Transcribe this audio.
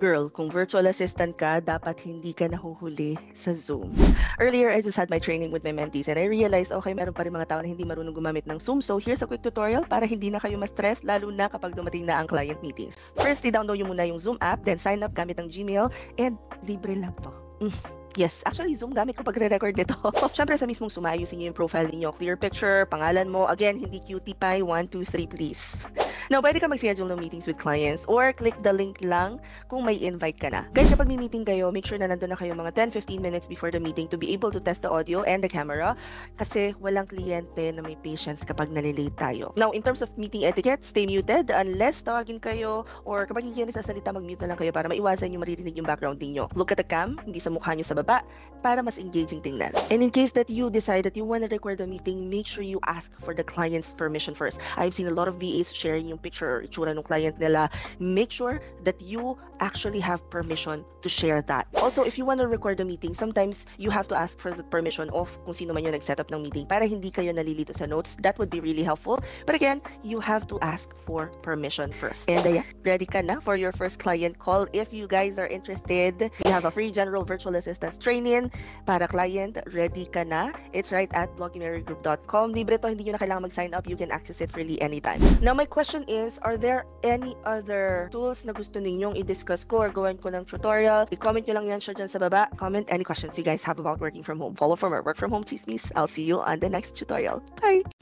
Girl, kung virtual assistant ka, dapat hindi ka nahuhuli sa Zoom. Earlier, I just had my training with my mentees and I realized, okay, meron pa rin mga tao na hindi marunong gumamit ng Zoom. So here's a quick tutorial para hindi na kayo ma-stress, lalo na kapag dumating na ang client meetings. First, i-download nyo muna yung Zoom app, then sign up gamit ang Gmail, and libre lang to. Yes, actually, Zoom gamit ko pag re-record nito. Siyempre, sa mismong Zoom, ayusin nyo yung profile niyo. Clear picture, pangalan mo. Again, hindi cutie pie, 1, 2, 3, please. Now, pwede ka mag-schedule ng meetings with clients or click the link lang kung may invite ka na. Guys, kapag may meeting kayo, make sure na nandun na kayo mga 10-15 minutes before the meeting to be able to test the audio and the camera kasi walang kliyente na may patience kapag nalilate tayo. Now, in terms of meeting etiquette, stay muted unless tawagin kayo or kapag hindi kayo nagsasalita, mag-mute na lang kayo para maiwasan yung maririnig yung background ninyo. Look at the cam, hindi sa mukha nyo sa baba, para mas engaging tingnan. And in case that you decide that you want to record the meeting, make sure you ask for the client's permission first. I've seen a lot of VAs sharing yung picture or itsura ng client nila. Make sure that you actually have permission to share that. Also, if you want to record the meeting, sometimes you have to ask for the permission of kung sino man yung nag-setup ng meeting para hindi kayo nalilito sa notes. That would be really helpful. But again, you have to ask for permission first. And ready ka na for your first client call? If you guys are interested, we have a free general virtual assistance training para client. Ready ka na? It's right at bloggymarygroup.com. Libre to, hindi nyo na kailangan mag-sign up. You can access it freely anytime. Now, my question is, are there any other tools na gusto ninyong i-discuss ko or gawin ko ng tutorial? I-comment nyo lang yan siya dyan sa baba. Comment any questions you guys have about working from home. Follow for more work from home chismis. I'll see you on the next tutorial. Bye!